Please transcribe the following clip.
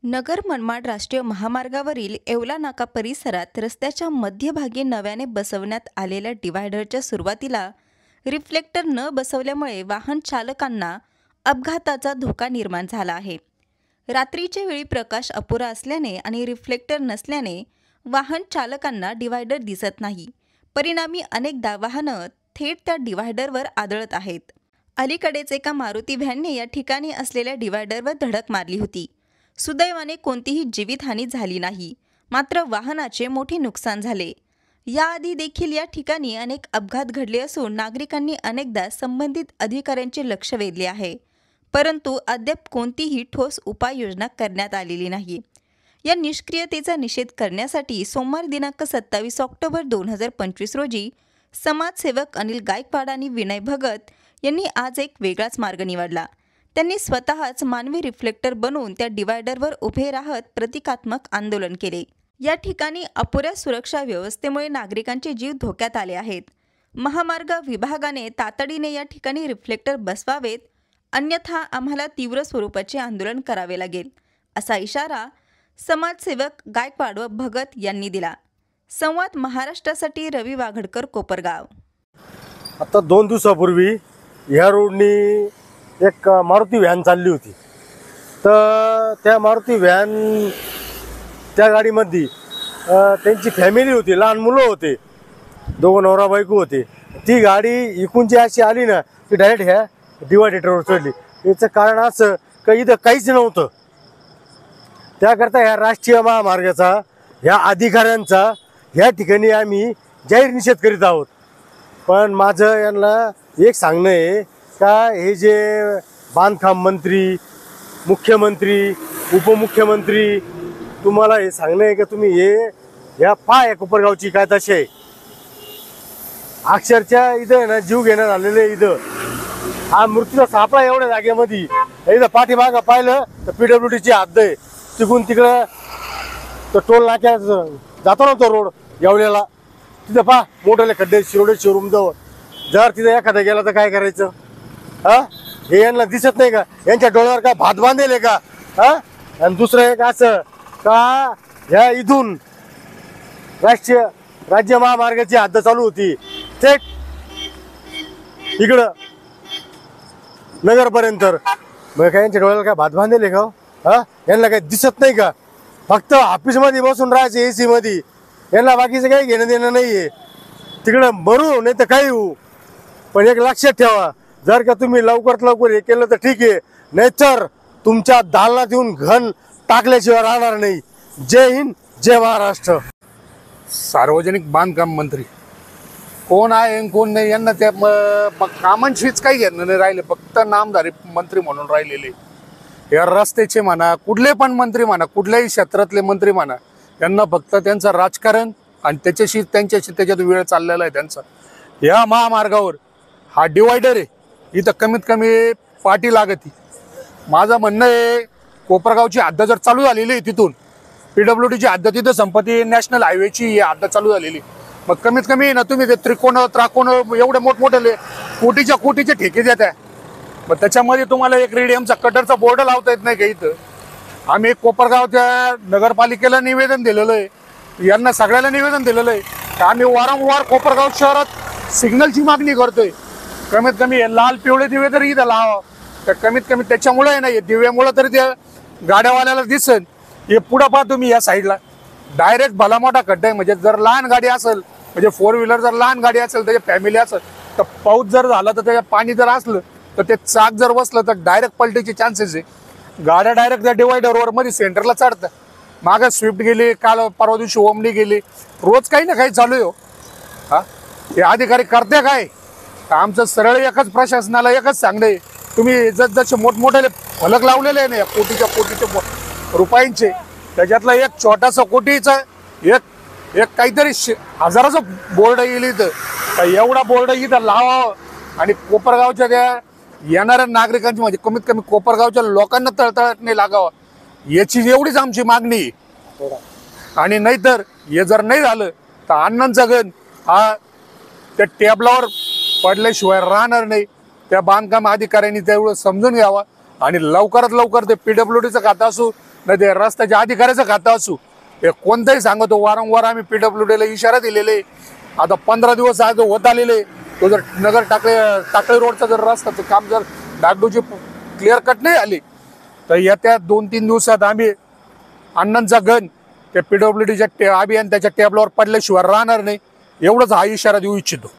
नगर मनमाड राष्ट्रीय महामार्गावरील येवला नाका परिसरात रस्त्याच्या मध्यभागी नव्याने बसवण्यात आलेल्या डिव्हायडरच्या सुरुवातीला रिफ्लेक्टर न बसवल्यामुळे वाहन चालकांना अपघाताचा धोका निर्माण झाला आहे. रात्रीच्या वेळी प्रकाश अपुरा असल्याने आणि रिफ्लेक्टर नसल्याने वाहन चालकांना डिव्हायडर दिसत नाही. परिणामी अनेकदा वाहनं थेट त्या डिव्हायडरवर आदळत आहेत. अलीकडेच एका मारुती व्हॅनने या ठिकाणी असलेल्या डिव्हायडरवर धडक मारली होती. सुदैवाने कोणतीही जीवितहानी झाली नाही, मात्र वाहनाचे मोठे नुकसान झाले. याआधी देखील या ठिकाणी अनेक अपघात घडले असून नागरिकांनी अनेकदा संबंधित अधिकाऱ्यांचे लक्ष वेधले आहे, परंतु अद्याप कोणतीही ठोस उपाययोजना करण्यात आलेली नाही. या निष्क्रियतेचा निषेध करण्यासाठी सोमवार दिनांक 27 ऑक्टोबर 2025 रोजी समाजसेवक अनिल गायकवाड आणि विनय भगत यांनी आज एक वेगळाच मार्ग निवडला. त्यांनी स्वतःच मानवी रिफ्लेक्टर बनवून त्या डिव्हायडरवर उभे राहत प्रतिकात्मक आंदोलन केले. या ठिकाणी अपुऱ्या सुरक्षा व्यवस्थेमुळे नागरिकांचे जीव धोक्यात आले आहेत. महामार्ग विभागाने तातडीने या ठिकाणी रिफ्लेक्टर बसवावेत, अन्यथा आम्हाला तीव्र स्वरूपाचे आंदोलन करावे लागेल, असा इशारा समाजसेवक गायकवाड व भगत यांनी दिला. संवाद महाराष्ट्रासाठी रवी वाघडकर, कोपरगाव. आता 2 दिवसापूर्वी ह्या रोडनी एक मारुती व्हॅन चालली होती. तर त्या मारुती व्हॅन त्या गाडीमध्ये त्यांची फॅमिली होती, लहान मुलं होते, 2 नवरा बायको होते. ती गाडी इकूनची अशी आली ना ती डायरेक्ट ह्या डिव्हायडरवर चढली. याचं कारण असं का इथं काहीच नव्हतं. त्याकरता ह्या राष्ट्रीय महामार्गाचा ह्या अधिकाऱ्यांचा ह्या ठिकाणी आम्ही जाहीर निषेध करीत आहोत. पण माझं यांना एक सांगणं आहे का हे जे बांधकाम मंत्री, मुख्यमंत्री, उपमुख्यमंत्री, तुम्हाला हे सांगणं आहे का तुम्ही हे ह्या या कोपरगावची काय तशी आहे. अक्षरशः इथं ना जीव घेण्यात आलेलं आहे. इथं हा मृत्यूचा सापळा एवढ्या जागेमध्ये. इथं पाठीमागं पाहिलं तर PWDची हद्द आहे. तिकडून तिकडं तर टोल नाक्यात जातो ना तो रोड येवल्याला, तिथं पहा मोठे खड्डे शिरोडे शोरूम जवळ. जर तिथं एखादा गेला तर काय करायचं? हे यांना दिसत नाही का? यांच्या डोळ्यावर काय भात बांधेल का? आणि दुसरं एक असं का ह्या इथून राज्य महामार्गाची हद्द चालू होती थेट इकडं नगरपर्यंत. मग काय यांच्या डोळ्याला काय भात बांधेल का? यांना काही दिसत नाही का? फक्त ऑफिसमध्ये बसून राहायचे AC मध्ये. यांना बाकीचं काही घेणं देणं नाहीये. तिकडं मरू नाही तर काही होऊ. पण एक लक्षात ठेवा, जर का तुम्ही लवकरात लवकर हे केलं तर ठीक आहे, नाहीतर तुमच्या दालनात येऊन घन टाकल्याशिवाय राहणार नाही. जय हिंद, जय महाराष्ट्र. सार्वजनिक बांधकाम मंत्री कोण आहे कोण नाही यांना त्या कामांशीच काही घेणं नाही राहिले. फक्त नामधारी मंत्री म्हणून राहिलेले. या रस्त्याचे म्हणा, कुठले पण मंत्री म्हणा, कुठल्याही क्षेत्रातले मंत्री म्हणा, यांना फक्त त्यांचं राजकारण आणि त्यांच्याशी त्याच्यात वेळ चाललेला आहे त्यांचा. या महामार्गावर हा डिवायडर आहे, इथं कमीत कमी पाठी लागती. माझं म्हणणं आहे कोपरगावची हद्द जर चालू झालेली आहे, तिथून PWDची हद्द तिथं संपत्ती, नॅशनल हायवेची हद्द चालू झालेली. मग कमीत कमी ना तुम्ही ते त्रिकोण एवढे मोठमोठे कोटीचे ठेके देत आहे. मग त्याच्यामध्ये तुम्हाला एक रेडियमचा कटरचा बोर्ड लावता येत नाही का? इथं आम्ही कोपरगावच्या नगरपालिकेला निवेदन दिलेलं आहे, यांना सगळ्याला निवेदन दिलेलं आहे. आम्ही वारंवार कोपरगाव शहरात सिग्नलची मागणी करतोय. कमीत कमी हे लाल पिवळे दिवे तरी इथं लावा. तर कमीत कमी त्याच्यामुळे आहे ना, हे दिव्यामुळे तरी त्या गाड्यावाल्याला दिसेल. हे पुढं पहा तुम्ही, या साईडला डायरेक्ट भला मोठा खड्डा आहे. म्हणजे जर लहान गाडी असेल, म्हणजे 4 व्हीलर जर लहान गाडी असेल, त्याच्या फॅमिली असेल, तर पाऊस जर झाला तर त्याच्या पाणी जर असलं तर ते चाक जर बसलं तर डायरेक्ट पलटीचे चान्सेस आहे. गाड्या डायरेक्ट त्या डिवायडरवर मध्ये सेंटरला चढतात. मागं स्विफ्ट गेली, काल परवा दिवशी ओमनी गेली. रोज काही ना काही चालू आहे. हा, हे अधिकारी करते काय? आमचं सरळ एकच प्रशासनाला एकच सांगणे, तुम्ही जसे मोठमोठे फलक लावलेले आहे ना कोटीचे रुपयांचे, त्याच्यातला एक छोटासा कोटीचा एक काहीतरी हजाराचा बोर्ड येईल इथं. एवढा बोर्ड इथं लावा आणि कोपरगावच्या त्या येणाऱ्या नागरिकांची, म्हणजे कमीत कमी कोपरगावच्या लोकांना तळतळाट नाही लागावा, याची एवढीच आमची मागणी. आणि नाहीतर हे जर नाही झालं तर अण्णांचा गण हा त्या टेबलावर पडल्याशिवाय राहणार नाही. त्या बांधकाम अधिकाऱ्यांनी तेवढं समजून घ्यावा आणि लवकरात लवकर ते PWDचं खातं असू नाही ते रस्त्याच्या अधिकाऱ्याचं खातं असू, हे कोणताही सांगतो, वारंवार आम्ही PWDला इशारा दिलेले. आता 15 दिवस आज होत आलेले. तो जर नगर टाकळी रोडचा जर रस्त्याचं काम जर डागडूची क्लिअर कट नाही आली तर येत्या 2-3 दिवसात आम्ही अण्णांचा गण त्या PWDच्या अभियंत्याच्या टेबलावर पडल्याशिवाय राहणार नाही. एवढंच हा इशारा देऊ इच्छितो.